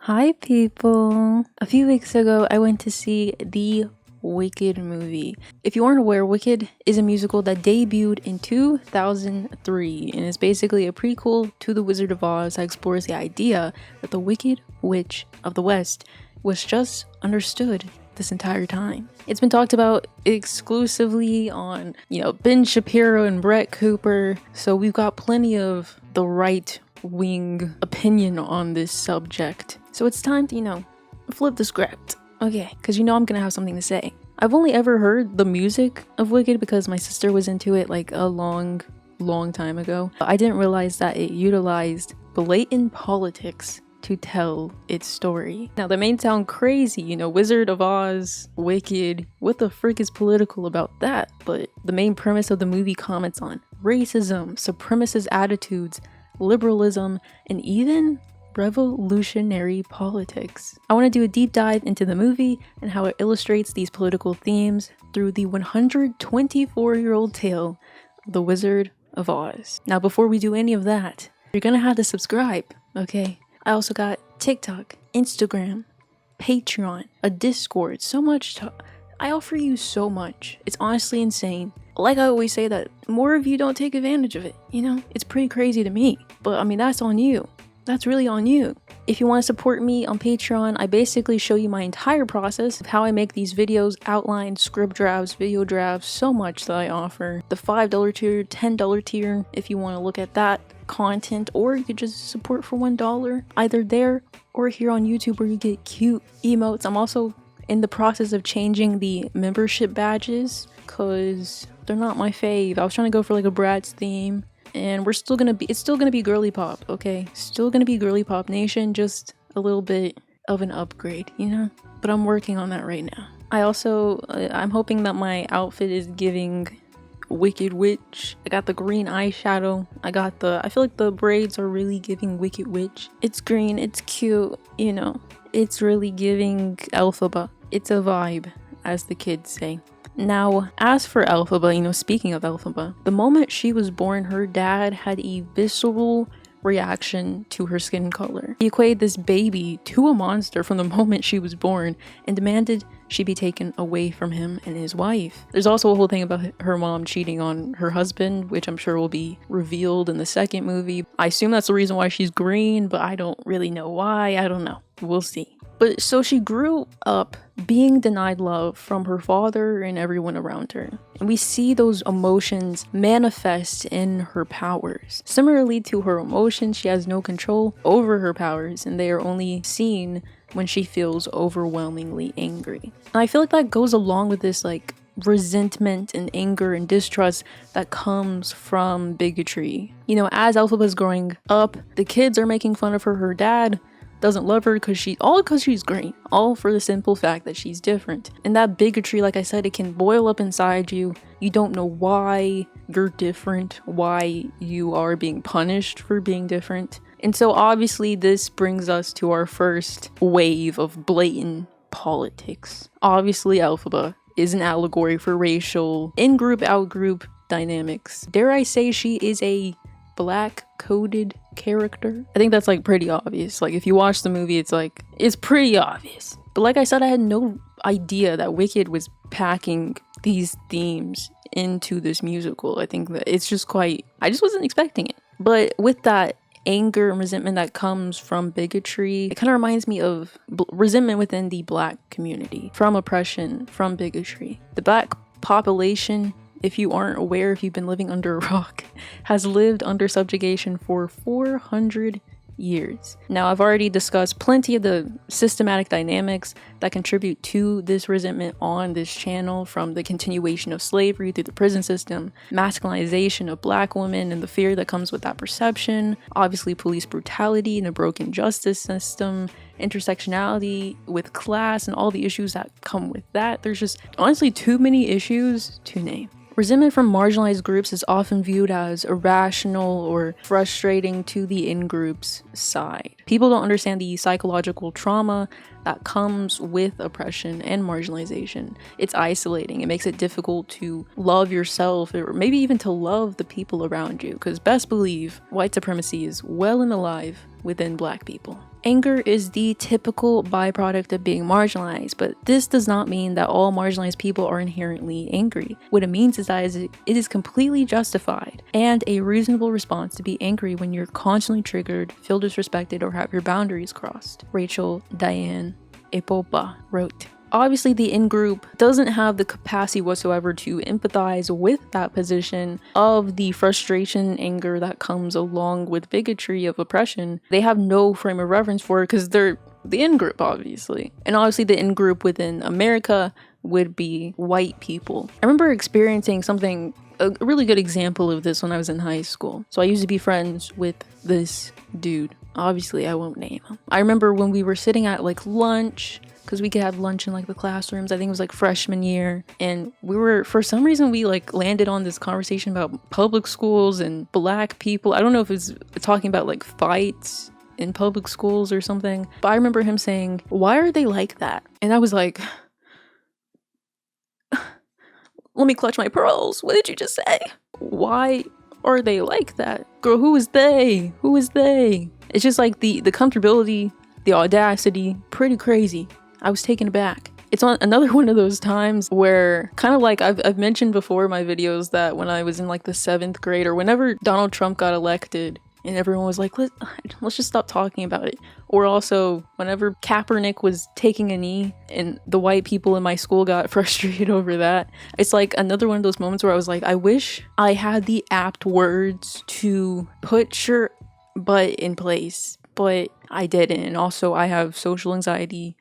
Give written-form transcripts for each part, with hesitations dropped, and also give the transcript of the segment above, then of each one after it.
Hi people! A few weeks ago, I went to see the Wicked movie. If you aren't aware, Wicked is a musical that debuted in 2003 and is basically a prequel to The Wizard of Oz that explores the idea that the Wicked Witch of the West was just understood this entire time. It's been talked about exclusively on, Ben Shapiro and Brett Cooper, so we've got plenty of the right wing opinion on this subject. So it's time to, flip the script. Okay, because I'm gonna have something to say. I've only ever heard the music of Wicked because my sister was into it like a long time ago. I didn't realize that it utilized blatant politics to tell its story. Now that may sound crazy, Wizard of Oz, Wicked, what the frick is political about that? But the main premise of the movie comments on racism, supremacist attitudes, liberalism, and even revolutionary politics. I want to do a deep dive into the movie and how it illustrates these political themes through the 124-year-old tale of The Wizard of Oz. Now, before we do any of that, you're gonna have to subscribe, okay? I also got TikTok, Instagram, Patreon, a Discord, so much I offer you so much. It's honestly insane. Like I always say, that more of you don't take advantage of it, It's pretty crazy to me. But that's on you. That's really on you. If you want to support me on Patreon, I basically show you my entire process of how I make these videos, outline, script drafts, video drafts, so much that I offer. The $5 tier, $10 tier, if you want to look at that content, or you could just support for $1, either there or here on YouTube where you get cute emotes. I'm also in the process of changing the membership badges because they're not my fave. I was trying to go for like a Bratz theme. And it's still gonna be girly pop, okay? Still gonna be girly pop nation, just a little bit of an upgrade, But I'm working on that right now. I'm hoping that my outfit is giving Wicked Witch. I got the green eyeshadow. I feel like the braids are really giving Wicked Witch. It's green, it's cute, It's really giving Elphaba. It's a vibe, as the kids say. Now, as for Elphaba, speaking of Elphaba, the moment she was born, her dad had a visceral reaction to her skin color. He equated this baby to a monster from the moment she was born and demanded she be taken away from him and his wife. There's also a whole thing about her mom cheating on her husband, which I'm sure will be revealed in the second movie. I assume that's the reason why she's green, but I don't really know why. I don't know. We'll see. But so she grew up being denied love from her father and everyone around her. And we see those emotions manifest in her powers. Similarly to her emotions, she has no control over her powers, and they are only seen when she feels overwhelmingly angry. And I feel like that goes along with this resentment and anger and distrust that comes from bigotry. As Elphaba's growing up, the kids are making fun of her. Her dad doesn't love her because she's green, all for the simple fact that she's different. And that bigotry, like I said, it can boil up inside you. You don't know why you're different, why you are being punished for being different. And so obviously this brings us to our first wave of blatant politics. Obviously Elphaba is an allegory for racial in-group, out-group dynamics. Dare I say she is a black coded character? I think that's pretty obvious. If you watch the movie, it's pretty obvious. But like I said, I had no idea that Wicked was packing these themes into this musical. I think that it's just I just wasn't expecting it. But with that anger and resentment that comes from bigotry, it kind of reminds me of resentment within the black community, from oppression, from bigotry. The black population, if you aren't aware, if you've been living under a rock, has lived under subjugation for 400 years. Now, I've already discussed plenty of the systematic dynamics that contribute to this resentment on this channel, from the continuation of slavery through the prison system, masculinization of black women and the fear that comes with that perception, obviously police brutality and a broken justice system, intersectionality with class and all the issues that come with that. There's just honestly too many issues to name. Resentment from marginalized groups is often viewed as irrational or frustrating to the in-group's side. People don't understand the psychological trauma that comes with oppression and marginalization. It's isolating. It makes it difficult to love yourself, or maybe even to love the people around you, because best believe white supremacy is well and alive within Black people. Anger is the typical byproduct of being marginalized, but this does not mean that all marginalized people are inherently angry. What it means is that it is completely justified and a reasonable response to be angry when you're constantly triggered, feel disrespected, or have your boundaries crossed. Rachel Diane Epopa wrote. Obviously, the in-group doesn't have the capacity whatsoever to empathize with that position of the frustration and anger that comes along with bigotry of oppression. They have no frame of reference for it because they're the in-group, obviously. And obviously the in-group within America would be white people. I remember experiencing a really good example of this when I was in high school. So I used to be friends with this dude. Obviously, I won't name him. I remember when we were sitting at like lunch, because we could have lunch in like the classrooms. I think it was like freshman year, and for some reason we like landed on this conversation about public schools and black people. I don't know if it's talking about like fights in public schools or something, but I remember him saying, "Why are they like that?" And I was like, let me clutch my pearls. What did you just say? Why are they like that? Girl, who is they? Who is they? It's just like the comfortability, the audacity, pretty crazy. I was taken aback. It's on another one of those times where, kind of like I've mentioned before in my videos, that when I was in like the 7th grade, or whenever Donald Trump got elected and everyone was like, let's just stop talking about it. Or also whenever Kaepernick was taking a knee and the white people in my school got frustrated over that. It's like another one of those moments where I was like, I wish I had the apt words to put your butt in place, but I didn't. And also I have social anxiety,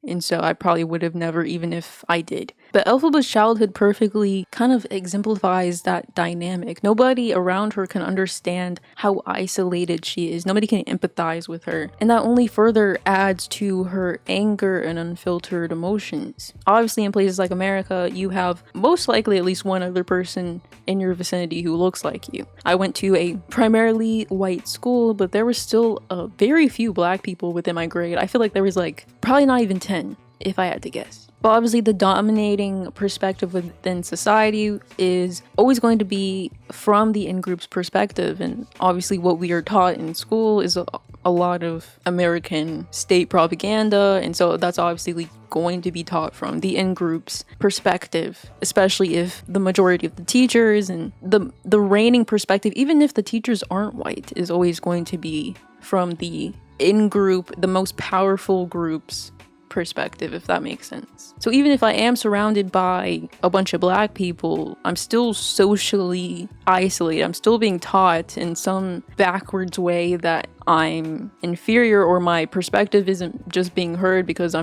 and so I probably would have never, even if I did. But Elphaba's childhood perfectly kind of exemplifies that dynamic. Nobody around her can understand how isolated she is. Nobody can empathize with her. And that only further adds to her anger and unfiltered emotions. Obviously, in places like America, you have most likely at least one other person in your vicinity who looks like you. I went to a primarily white school, but there were still very few black people within my grade. I feel like there was like probably not even 10, if I had to guess. But obviously the dominating perspective within society is always going to be from the in-group's perspective. And obviously what we are taught in school is a lot of American state propaganda. And so that's obviously going to be taught from the in-group's perspective, especially if the majority of the teachers and the reigning perspective, even if the teachers aren't white, is always going to be from the in-group, the most powerful group's perspective, if that makes sense. So even if I am surrounded by a bunch of black people, I'm still socially isolated. I'm still being taught in some backwards way that I'm inferior, or my perspective isn't just being heard because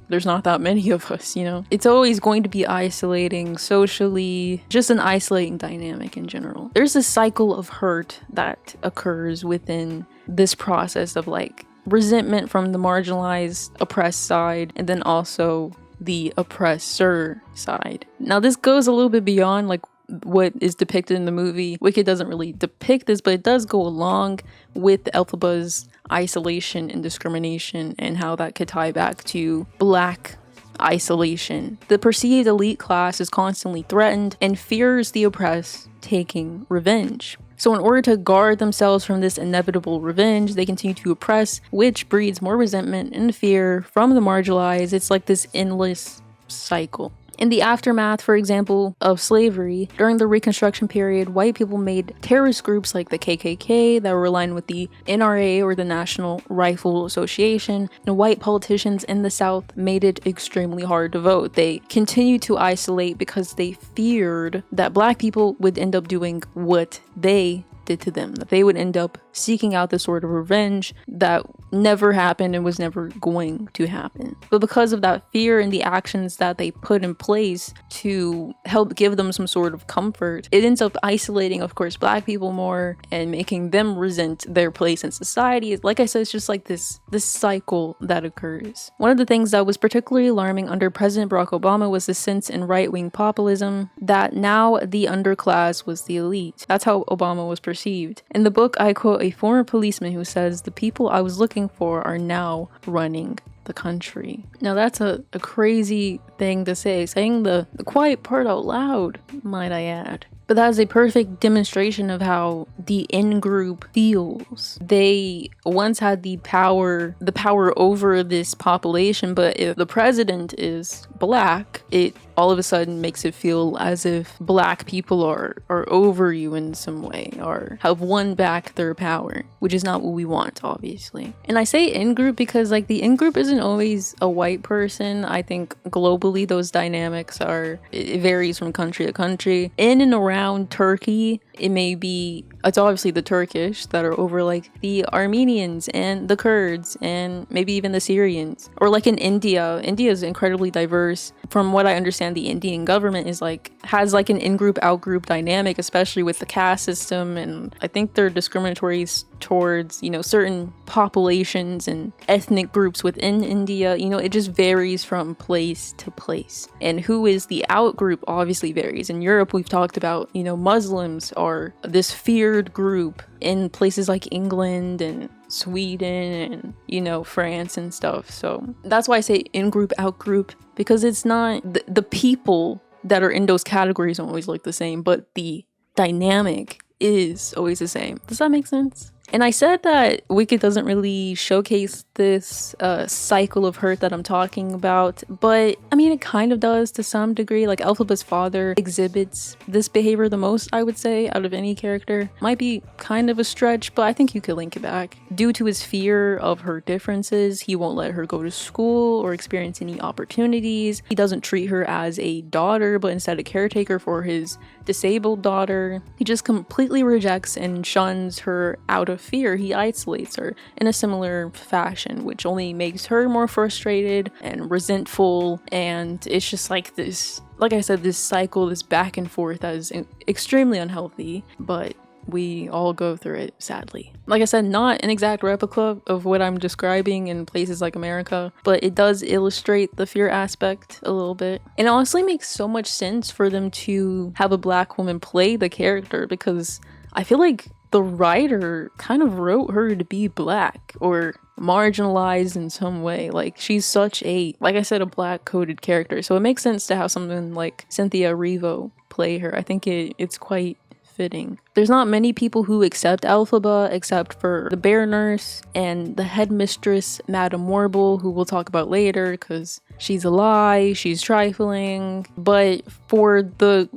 there's not that many of us, you know? It's always going to be isolating socially, just an isolating dynamic in general. There's a cycle of hurt that occurs within this process of like resentment from the marginalized, oppressed side, and then also the oppressor side. Now this goes a little bit beyond like what is depicted in the movie. Wicked doesn't really depict this, but it does go along with Elphaba's isolation and discrimination, and how that could tie back to black isolation. The perceived elite class is constantly threatened and fears the oppressed taking revenge. So in order to guard themselves from this inevitable revenge, they continue to oppress, which breeds more resentment and fear from the marginalized. It's like this endless cycle. In the aftermath, for example, of slavery, during the Reconstruction period, white people made terrorist groups like the KKK that were aligned with the NRA, or the National Rifle Association, and white politicians in the South made it extremely hard to vote. They continued to isolate because they feared that black people would end up doing what they did to them, that they would end up seeking out this sort of revenge that never happened and was never going to happen. But because of that fear and the actions that they put in place to help give them some sort of comfort, it ends up isolating, of course, black people more and making them resent their place in society. Like I said, it's just like this cycle that occurs. One of the things that was particularly alarming under President Barack Obama was the sense in right-wing populism that now the underclass was the elite. That's how Obama was perceived. In the book, I quote a former policeman who says, "The people I was looking for are now running the country." Now that's a crazy thing to say, saying the quiet part out loud, might I add. But that is a perfect demonstration of how the in-group feels. They once had the power over this population, but if the president is black, it all of a sudden makes it feel as if black people are over you in some way, or have won back their power, which is not what we want, obviously. And I say in-group because like the in-group isn't always a white person. I think globally those dynamics it varies from country to country. In and around Turkey, it's obviously the Turkish that are over like the Armenians and the Kurds and maybe even the Syrians. Or like in India is incredibly diverse. From what I understand, the Indian government has like an in-group out-group dynamic, especially with the caste system, and I think they're discriminatory towards, certain populations and ethnic groups within India. It just varies from place to place. And who is the out group obviously varies. In Europe, we've talked about, Muslims are this feared group in places like England and Sweden and, France and stuff. So that's why I say in-group, out-group, because it's not the people that are in those categories don't always look the same, but the dynamic is always the same. Does that make sense? And I said that Wicked doesn't really showcase this cycle of hurt that I'm talking about, but I mean, it kind of does to some degree. Like Elphaba's father exhibits this behavior the most, I would say, out of any character. Might be kind of a stretch, but I think you could link it back. Due to his fear of her differences, he won't let her go to school or experience any opportunities. He doesn't treat her as a daughter, but instead a caretaker for his disabled daughter. He just completely rejects and shuns her out of fear. He isolates her in a similar fashion, which only makes her more frustrated and resentful. And it's just like this, like I said, this cycle, this back and forth that is extremely unhealthy, but we all go through it, sadly. Like I said, not an exact replica of what I'm describing in places like America, but it does illustrate the fear aspect a little bit. And it honestly makes so much sense for them to have a black woman play the character, because I feel like the writer kind of wrote her to be black or marginalized in some way. Like, she's such a, like I said, a black coded character. So it makes sense to have someone like Cynthia Erivo play her. I think it's quite fitting. There's not many people who accept Elphaba except for the bear nurse and the headmistress, Madame Warble, who we'll talk about later because she's a lie, she's trifling. But for the,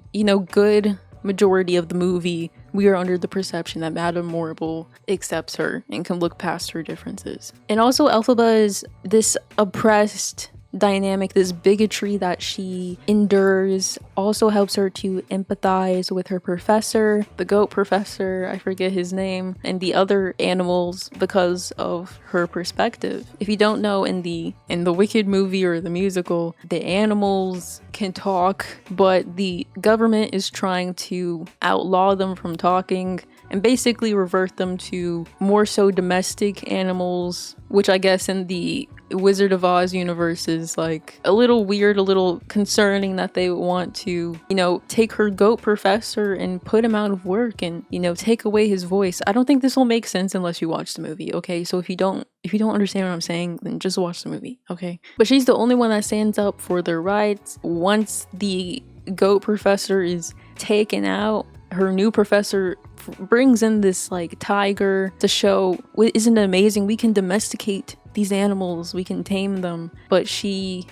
good majority of the movie, we are under the perception that Madame Warble accepts her and can look past her differences. And also Elphaba is this oppressed dynamic, this bigotry that she endures, also helps her to empathize with her professor, the goat professor, I forget his name, and the other animals because of her perspective. If you don't know, in the Wicked movie or the musical, the animals can talk, but the government is trying to outlaw them from talking and basically revert them to more so domestic animals, which I guess in the Wizard of Oz universe is like a little weird, a little concerning that they want to, take her goat professor and put him out of work and, take away his voice. I don't think this will make sense unless you watch the movie, okay? So if you don't understand what I'm saying, then just watch the movie, okay? But she's the only one that stands up for their rights. Once the goat professor is taken out, her new professor brings in this tiger to show, isn't it amazing? We can domesticate these animals, we can tame them. But she,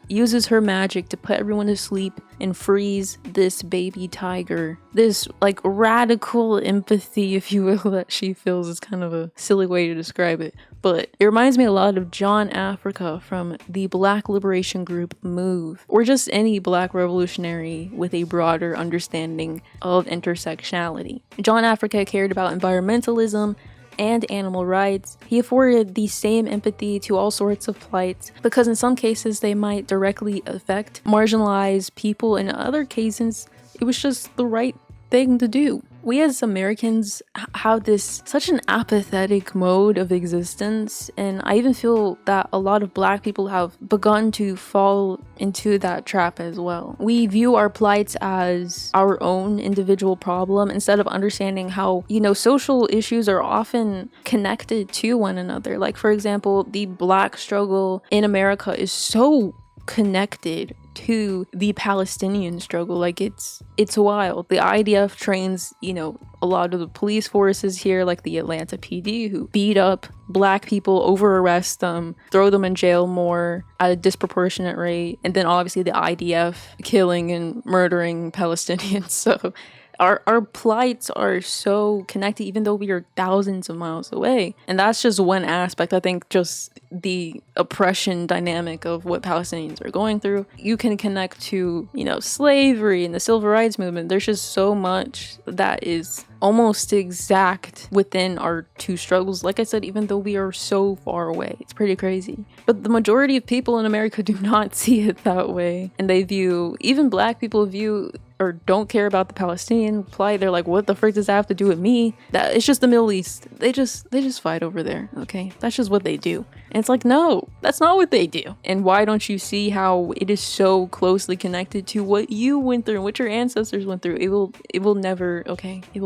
uses her magic to put everyone to sleep and frees this baby tiger. This radical empathy, if you will, that she feels is kind of a silly way to describe it. But it reminds me a lot of John Africa from the Black liberation group MOVE, or just any Black revolutionary with a broader understanding of intersectionality. John Africa cared about environmentalism and animal rights. He afforded the same empathy to all sorts of plights, because in some cases they might directly affect marginalized people, in other cases it was just the right thing to do. We as Americans have such an apathetic mode of existence, and I even feel that a lot of Black people have begun to fall into that trap as well. We view our plights as our own individual problem instead of understanding how, social issues are often connected to one another. Like, for example, the Black struggle in America is so connected to the Palestinian struggle. Like it's wild. The IDF trains, you know, a lot of the police forces here, like the Atlanta PD, who beat up black people, over arrest them, throw them in jail more at a disproportionate rate, and then obviously the IDF killing and murdering Palestinians. So our plights are so connected, even though we are thousands of miles away. And that's just one aspect. I think just the oppression dynamic of what Palestinians are going through. You can connect to, you know, slavery and the civil rights movement. There's just so much that is almost exact within our two struggles. Like I said, even though we are so far away, it's pretty crazy. But the majority of people in America do not see it that way. And they view, even black people view or don't care about the Palestinian plight. They're like, what the frick does that have to do with me? That it's just the Middle East. They just fight over there, okay? That's just what they do. And it's like, no, that's not what they do. And why don't you see how it is so closely connected to what you went through and what your ancestors went through? It will never, okay? It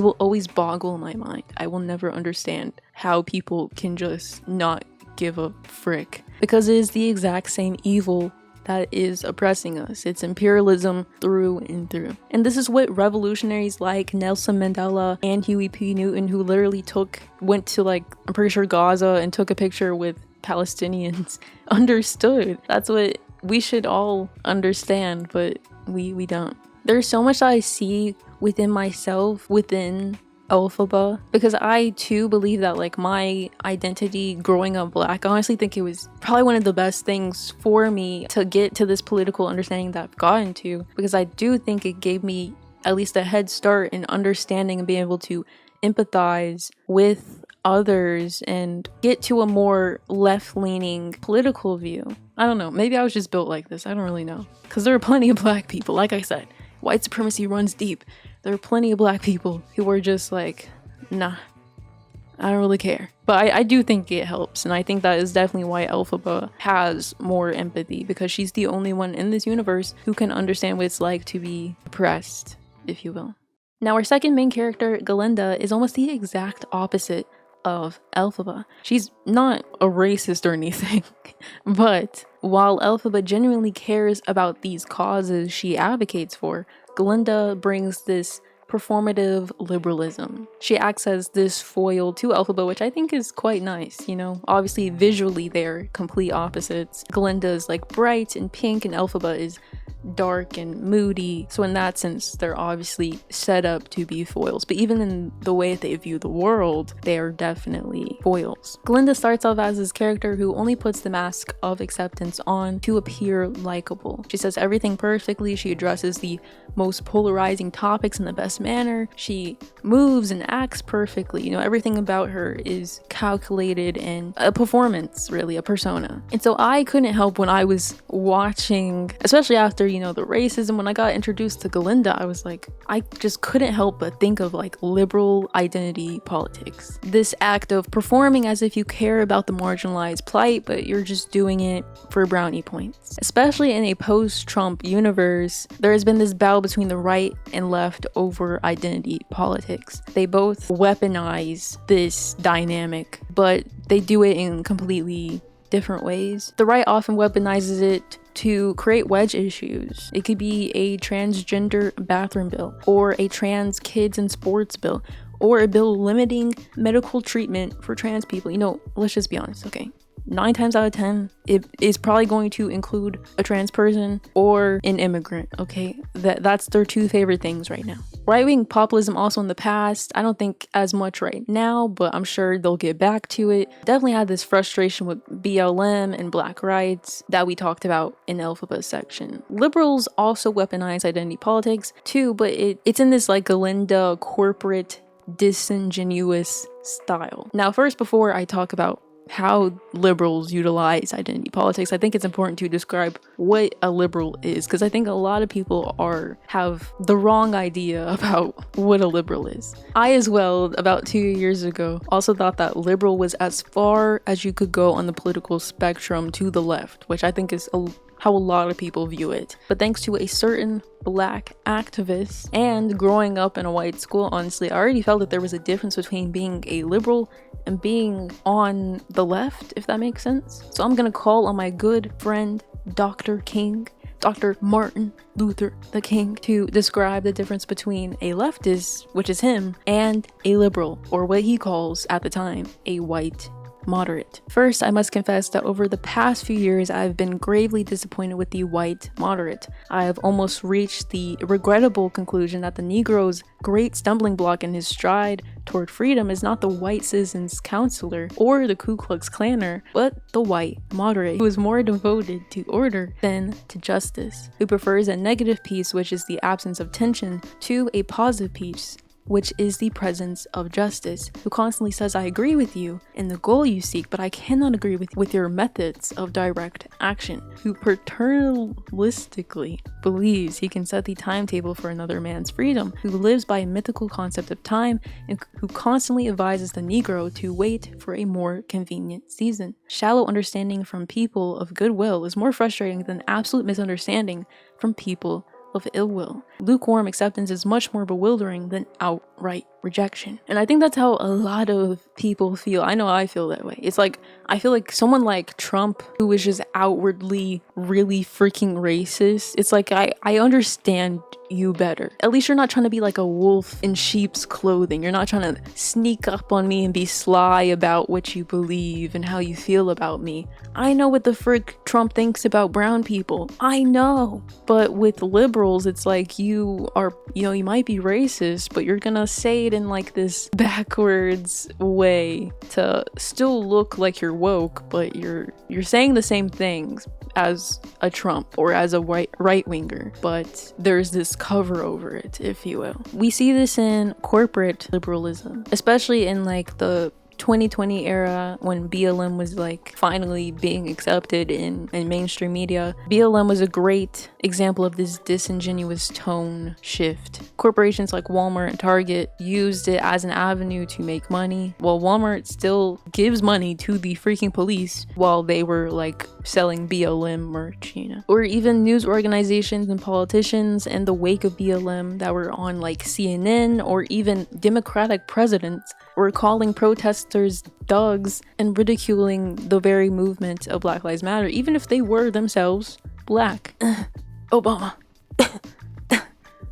will always boggle my mind. I will never understand how people can just not give a frick, because it is the exact same evil that is oppressing us. It's imperialism through and through. And this is what revolutionaries like Nelson Mandela and Huey P. Newton, who literally went to, like, I'm pretty sure Gaza and took a picture with Palestinians, understood. That's what we should all understand, but we don't. There's so much that I see within myself, within Elphaba, because I too believe that, like, my identity growing up black, I honestly think it was probably one of the best things for me to get to this political understanding that I've gotten to, because I do think it gave me at least a head start in understanding and being able to empathize with others and get to a more left-leaning political view. I don't know, maybe I was just built like this, I don't really know, because there are plenty of black people, like I said, white supremacy runs deep. There are plenty of black people who were just like, nah, I don't really care. But I do think it helps, and I think that is definitely why Elphaba has more empathy, because she's the only one in this universe who can understand what it's like to be oppressed, if you will. Now, our second main character, Galinda, is almost the exact opposite of Elphaba. She's not a racist or anything, but while Elphaba genuinely cares about these causes she advocates for, Galinda brings this performative liberalism. She acts as this foil to Elphaba, which I think is quite nice, you know? Obviously, visually, they're complete opposites. Galinda is like bright and pink, and Elphaba is dark and moody. So in that sense, they're obviously set up to be foils. But even in the way they view the world, they are definitely foils. Galinda starts off as this character who only puts the mask of acceptance on to appear likable. She says everything perfectly. She addresses the most polarizing topics in the best manner. She moves and acts perfectly. You know, everything about her is calculated and a performance, really, a persona. And so I couldn't help when I was watching, especially after, you know, the racism, when I got introduced to Galinda, I was like, I just couldn't help but think of like liberal identity politics. This act of performing as if you care about the marginalized plight, but you're just doing it for brownie points. Especially in a post-Trump universe, there has been this battle between the right and left over identity politics. They both weaponize this dynamic, but they do it in completely different ways. The right often weaponizes it to create wedge issues. It could be a transgender bathroom bill, or a trans kids and sports bill, or a bill limiting medical treatment for trans people. You know, let's just be honest, okay? 9 times out of 10, it is probably going to include a trans person or an immigrant, okay? That's their two favorite things right now. Right-wing populism also in the past, I don't think as much right now, but I'm sure they'll get back to it. Definitely had this frustration with BLM and black rights that we talked about in Elphaba's section. Liberals also weaponize identity politics too, but it's in this like Galinda corporate disingenuous style. Now, first, before I talk about how liberals utilize identity politics, I think it's important to describe what a liberal is, because I think a lot of people have the wrong idea about what a liberal is. I as well, about 2 years ago, also thought that liberal was as far as you could go on the political spectrum to the left, which I think is how a lot of people view it. But thanks to a certain black activist and growing up in a white school, honestly, I already felt that there was a difference between being a liberal and being on the left, if that makes sense. So I'm gonna call on my good friend Dr. King Dr. Martin Luther the King to describe the difference between a leftist, which is him, and a liberal, or what he calls at the time a white moderate. First, I must confess that over the past few years, I've been gravely disappointed with the white moderate. I have almost reached the regrettable conclusion that the Negro's great stumbling block in his stride toward freedom is not the white citizens counselor or the Ku Klux Klaner, but the white moderate, who is more devoted to order than to justice, who prefers a negative peace, which is the absence of tension, to a positive peace, which is the presence of justice, who constantly says, I agree with you in the goal you seek, but I cannot agree with your methods of direct action, who paternalistically believes he can set the timetable for another man's freedom, who lives by a mythical concept of time, and who constantly advises the Negro to wait for a more convenient season. Shallow understanding from people of goodwill is more frustrating than absolute misunderstanding from people of ill will. Lukewarm acceptance is much more bewildering than outright rejection. And I think that's how a lot of people feel. I know I feel that way. It's like, I feel like someone like Trump, who is just outwardly really freaking racist, it's like, I understand you better. At least you're not trying to be like a wolf in sheep's clothing. You're not trying to sneak up on me and be sly about what you believe and how you feel about me. I know what the frick Trump thinks about brown people. I know. But with liberals, it's like you might be racist, but you're gonna say it in like this backwards way to still look like you're woke, but you're saying the same things as a Trump or as a right-winger, but there's this cover over it, if you will. We see this in corporate liberalism, especially in like the 2020 era when BLM was like finally being accepted in mainstream media. BLM was a great example of this disingenuous tone shift. Corporations like Walmart and Target used it as an avenue to make money, while Walmart still gives money to the freaking police while they were like selling BLM merch, Or even news organizations and politicians in the wake of BLM that were on like CNN, or even Democratic presidents were calling protesters thugs and ridiculing the very movement of Black Lives Matter, even if they were themselves black. Obama.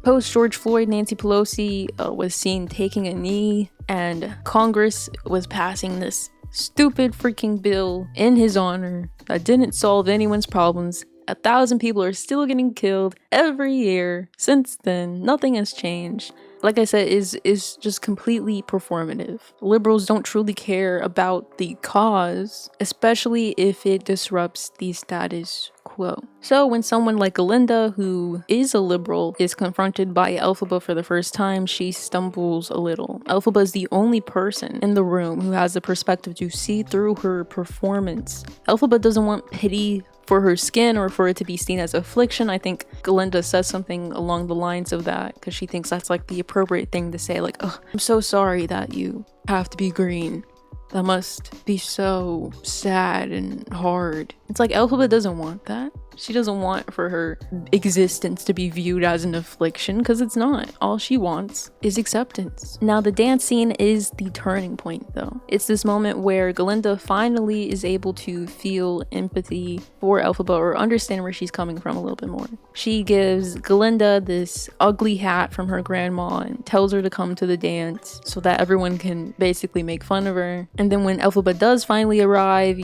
Post George Floyd, Nancy Pelosi was seen taking a knee, and Congress was passing this stupid freaking bill in his honor that didn't solve anyone's problems. 1,000 people are still getting killed every year. Since then, nothing has changed. Like I said, is just completely performative. Liberals don't truly care about the cause, especially if it disrupts the status quo. So when someone like Galinda, who is a liberal, is confronted by Elphaba for the first time, she stumbles a little. Elphaba is the only person in the room who has the perspective to see through her performance. Elphaba doesn't want pity for her skin or for it to be seen as affliction. I think Galinda says something along the lines of that because she thinks that's like the appropriate thing to say, like, oh, I'm so sorry that you have to be green. That must be so sad and hard. It's like Elphaba doesn't want that. She doesn't want for her existence to be viewed as an affliction, because it's not. All she wants is acceptance. Now, the dance scene is the turning point, though. It's this moment where Galinda finally is able to feel empathy for Elphaba, or understand where she's coming from a little bit more. She gives Galinda this ugly hat from her grandma and tells her to come to the dance so that everyone can basically make fun of her. And then when Elphaba does finally arrive,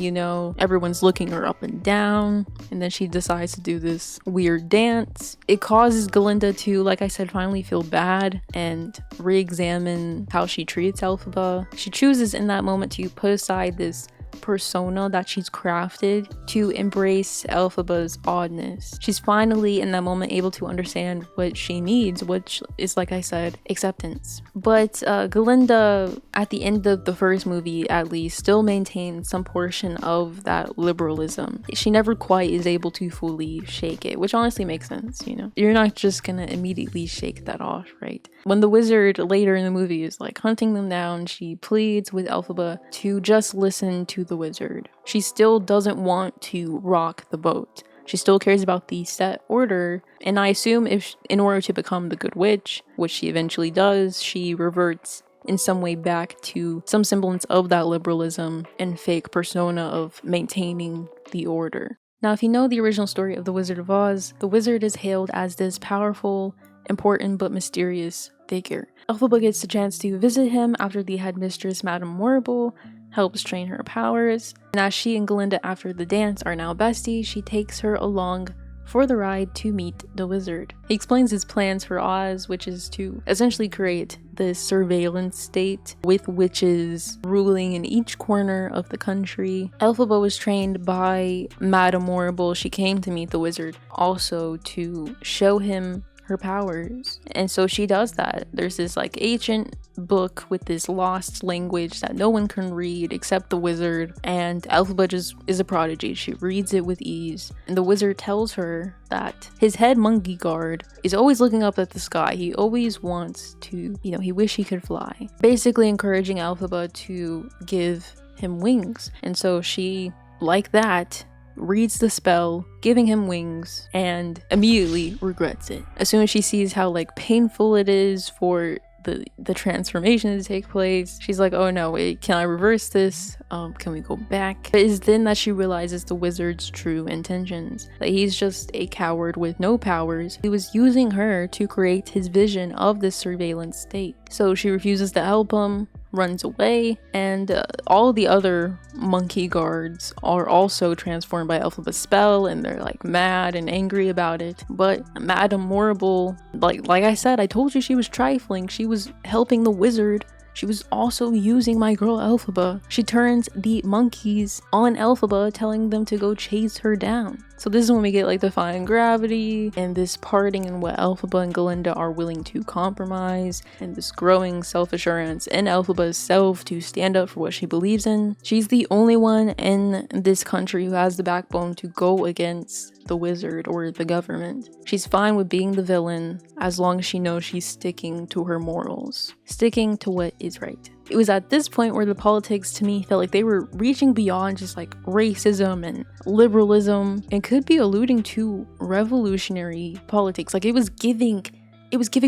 everyone's looking her up and down, and then she decides to do this weird dance. It causes Galinda to, like I said, finally feel bad and re-examine how she treats Elphaba. She chooses in that moment to put aside this persona that she's crafted to embrace Elphaba's oddness. She's finally in that moment able to understand what she needs, which is, like I said, acceptance. But Galinda, at the end of the first movie at least, still maintains some portion of that liberalism. She never quite is able to fully shake it, which honestly makes sense, You're not just gonna immediately shake that off, right? When the wizard later in the movie is like hunting them down, she pleads with Elphaba to just listen to the wizard. She still doesn't want to rock the boat. She still cares about the set order, and I assume in order to become the good witch, which she eventually does, she reverts in some way back to some semblance of that liberalism and fake persona of maintaining the order. Now, if you know the original story of The Wizard of Oz, the wizard is hailed as this powerful, important, but mysterious figure. Elphaba gets the chance to visit him after the headmistress, Madame Morrible, helps train her powers. And as she and Glinda, after the dance, are now besties, she takes her along for the ride to meet the wizard. He explains his plans for Oz, which is to essentially create this surveillance state with witches ruling in each corner of the country. Elphaba was trained by Madame Morrible. She came to meet the wizard also to show him her powers, and so she does that. There's this like ancient book with this lost language that no one can read except the wizard, and Elphaba just is a prodigy. She reads it with ease, and the wizard tells her that his head monkey guard is always looking up at the sky. He always wants to, he wish he could fly, basically encouraging Elphaba to give him wings. And so she, like that, reads the spell, giving him wings, and immediately regrets it. As soon as she sees how like painful it is for the transformation to take place, she's like, oh no, wait, can I reverse this? Can we go back? It is then that she realizes the wizard's true intentions, that he's just a coward with no powers. He was using her to create his vision of this surveillance state. So she refuses to help him, runs away, and all the other monkey guards are also transformed by Elphaba's spell, and they're like mad and angry about it. But Madame Morrible, like I said, I told you she was trifling. She was helping the wizard. She was also using my girl Elphaba. She turns the monkeys on Elphaba, telling them to go chase her down. So this is when we get like defying gravity and this parting in what Elphaba and Glinda are willing to compromise, and this growing self-assurance in Elphaba's self to stand up for what she believes in. She's the only one in this country who has the backbone to go against the wizard or the government. She's fine with being the villain as long as she knows she's sticking to her morals, sticking to what is right. It was at this point where the politics to me felt like they were reaching beyond just like racism and liberalism and could be alluding to revolutionary politics. Like it was giving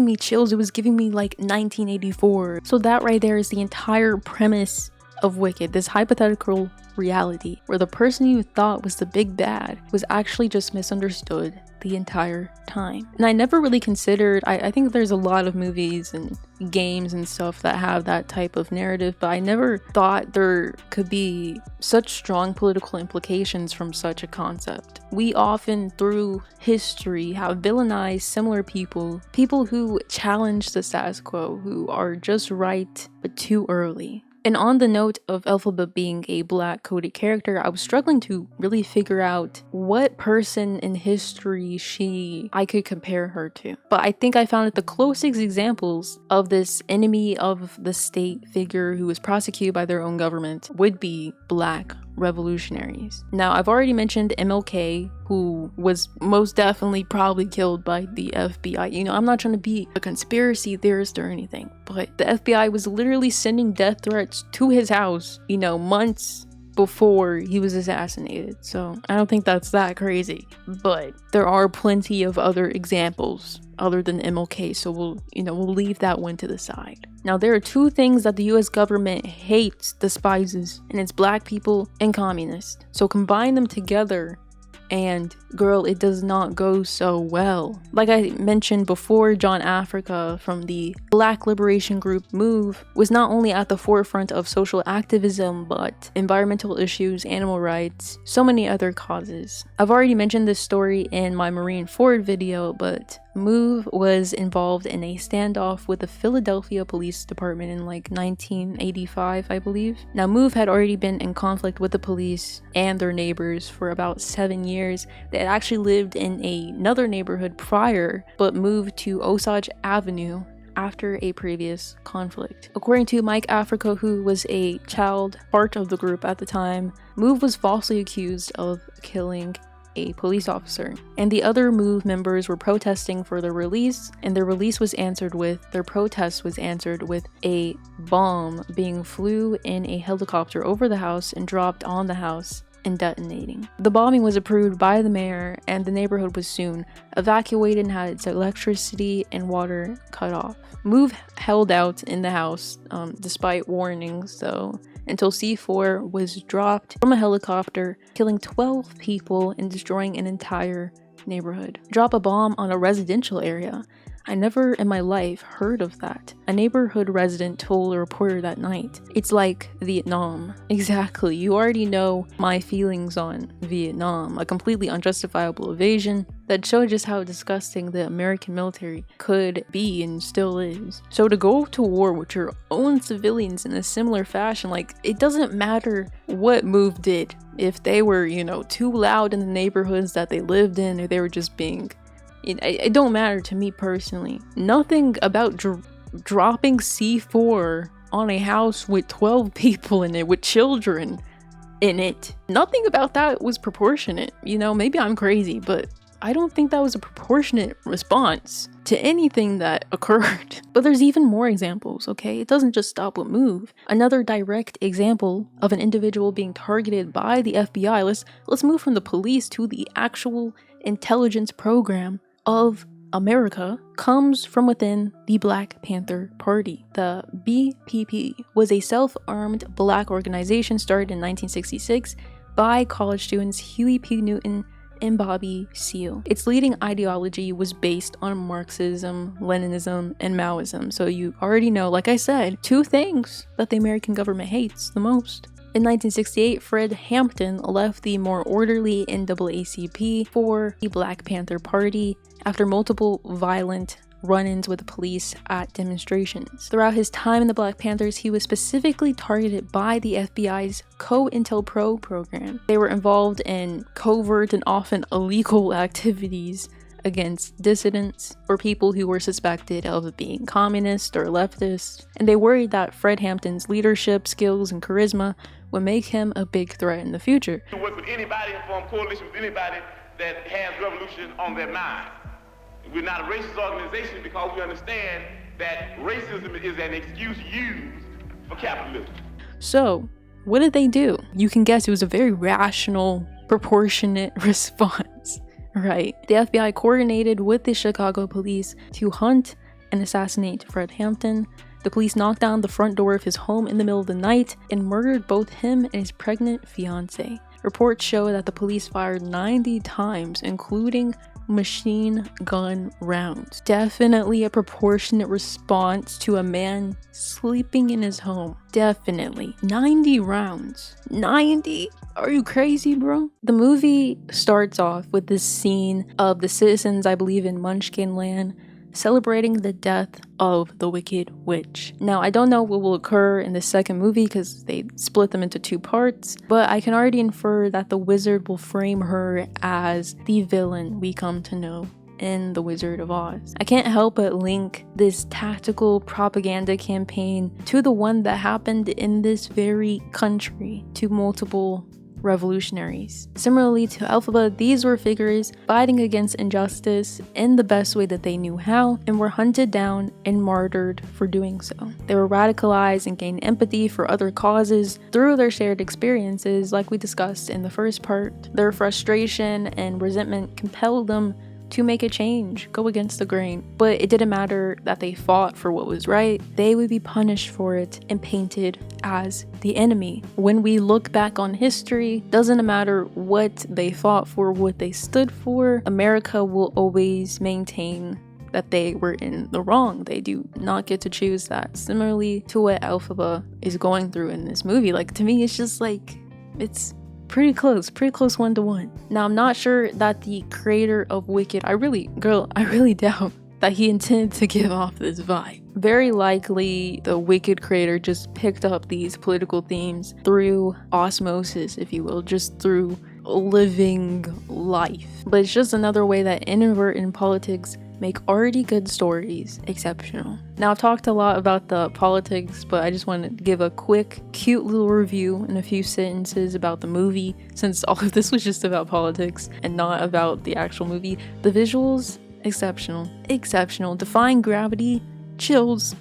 me chills. It was giving me like 1984. So that right there is the entire premise of Wicked, this hypothetical reality where the person you thought was the big bad was actually just misunderstood the entire time. And I never really considered, I think there's a lot of movies and games and stuff that have that type of narrative, but I never thought there could be such strong political implications from such a concept. We often through history have villainized similar people who challenge the status quo, who are just right but too early. And on the note of Elphaba being a black coded character, I was struggling to really figure out what person in history I could compare her to. But I think I found that the closest examples of this enemy of the state figure who was prosecuted by their own government would be black revolutionaries. Now, I've already mentioned MLK, who was most definitely probably killed by the FBI. I'm not trying to be a conspiracy theorist or anything, but the FBI was literally sending death threats to his house, months before he was assassinated. So I don't think that's that crazy, but there are plenty of other examples other than MLK, so we'll leave that one to the side. Now, there are two things that the US government hates, despises, and it's black people and communists. So combine them together and girl, it does not go so well. Like I mentioned before, John Africa from the Black liberation group MOVE was not only at the forefront of social activism, but environmental issues, animal rights, so many other causes. I've already mentioned this story in my Marine Ford video, but MOVE was involved in a standoff with the Philadelphia Police Department in like 1985, I believe. Now, MOVE had already been in conflict with the police and their neighbors for about 7 years. They had actually lived in another neighborhood prior, but moved to Osage Avenue after a previous conflict. According to Mike Africa, who was a child part of the group at the time, MOVE was falsely accused of killing a police officer, and the other MOVE members were protesting for their release, and their protest was answered with a bomb being flew in a helicopter over the house and dropped on the house and detonating. The bombing was approved by the mayor, and the neighborhood was soon evacuated and had its electricity and water cut off. MOVE held out in the house despite warnings though, until C4 was dropped from a helicopter, killing 12 people and destroying an entire neighborhood. Drop a bomb on a residential area. I never in my life heard of that. A neighborhood resident told a reporter that night. It's like Vietnam. Exactly, you already know my feelings on Vietnam. A completely unjustifiable invasion that showed just how disgusting the American military could be and still is. So to go to war with your own civilians in a similar fashion, like, it doesn't matter what move did. If they were, too loud in the neighborhoods that they lived in, or they were just being... It don't matter to me personally. Nothing about dropping C4 on a house with 12 people in it, with children in it. Nothing about that was proportionate. Maybe I'm crazy, but I don't think that was a proportionate response to anything that occurred. But there's even more examples, okay? It doesn't just stop with move. Another direct example of an individual being targeted by the FBI, let's move from the police to the actual intelligence program of America, comes from within the Black Panther Party. The BPP was a self-armed black organization started in 1966 by college students Huey P. Newton and Bobby Seale. Its leading ideology was based on Marxism, Leninism, and Maoism. So you already know, like I said, two things that the American government hates the most. In 1968, Fred Hampton left the more orderly NAACP for the Black Panther Party after multiple violent run-ins with the police at demonstrations. Throughout his time in the Black Panthers, he was specifically targeted by the FBI's COINTELPRO program. They were involved in covert and often illegal activities against dissidents or people who were suspected of being communist or leftist, and they worried that Fred Hampton's leadership skills and charisma would make him a big threat in the future. To work with anybody and form coalition with anybody that has revolution on their mind. We're not a racist organization because we understand that racism is an excuse used for capitalism. So, what did they do? You can guess it was a very rational, proportionate response, right? The FBI coordinated with the Chicago police to hunt and assassinate Fred Hampton. The police knocked down the front door of his home in the middle of the night and murdered both him and his pregnant fiancée. Reports show that the police fired 90 times, including machine gun rounds. Definitely a proportionate response to a man sleeping in his home. Definitely. 90 rounds. 90? Are you crazy, bro? The movie starts off with this scene of the citizens, I believe in Munchkin Land, celebrating the death of the Wicked Witch. Now, I don't know what will occur in the second movie because they split them into two parts, but I can already infer that the wizard will frame her as the villain we come to know in The Wizard of Oz. I can't help but link this tactical propaganda campaign to the one that happened in this very country, to multiple revolutionaries. Similarly to Elphaba, these were figures fighting against injustice in the best way that they knew how, and were hunted down and martyred for doing so. They were radicalized and gained empathy for other causes through their shared experiences, like we discussed in the first part. Their frustration and resentment compelled them to make a change, go against the grain. But it didn't matter that they fought for what was right, they would be punished for it and painted as the enemy. When we look back on history, doesn't matter what they fought for, what they stood for, America will always maintain that they were in the wrong. They do not get to choose that. Similarly to what Elphaba is going through in this movie, like, to me, it's just like, it's pretty close 1-to-1. Now, I'm not sure that the creator of Wicked, I really doubt that he intended to give off this vibe. Very likely the Wicked creator just picked up these political themes through osmosis, if you will, just through living life. But it's just another way that inadvertent politics make already good stories exceptional. Now, I've talked a lot about the politics, but I just want to give a quick, cute little review in a few sentences about the movie, since all of this was just about politics and not about the actual movie. The visuals, exceptional. Defying gravity, chills,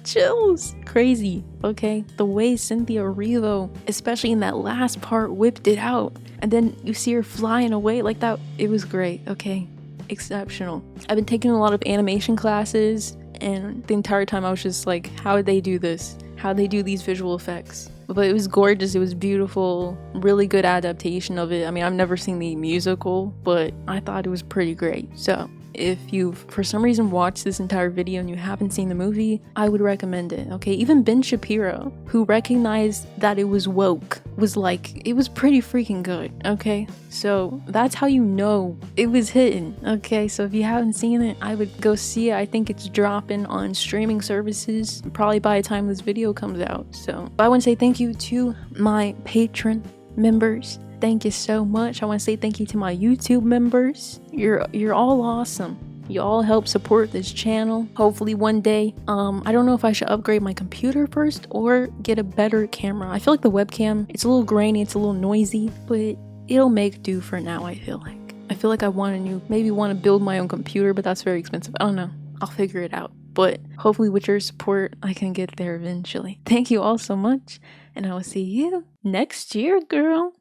crazy, okay? The way Cynthia Erivo, especially in that last part, whipped it out, and then you see her flying away like that, it was great, okay? Exceptional. I've been taking a lot of animation classes, and the entire time I was just like, how did they do this? How did they do these visual effects? But it was gorgeous, it was beautiful, really good adaptation of it. I mean, I've never seen the musical, but I thought it was pretty great. So if you've for some reason watched this entire video and you haven't seen the movie, I would recommend it. Okay, even Ben Shapiro, who recognized that it was woke, was like, it was pretty freaking good. Okay, so that's how you know it was hitting. Okay, so if you haven't seen it, I would go see it. I think it's dropping on streaming services probably by the time this video comes out. So I want to say thank you to my Patreon members. Thank you so much. I want to say thank you to my YouTube members. You're all awesome. You all help support this channel. Hopefully one day, I don't know if I should upgrade my computer first or get a better camera. I feel like the webcam, it's a little grainy, it's a little noisy, but it'll make do for now, I feel like. I feel like I maybe want to build my own computer, but that's very expensive. I don't know. I'll figure it out. But hopefully with your support, I can get there eventually. Thank you all so much, and I will see you next year, girl.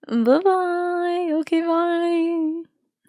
Bye-bye. Okay, bye.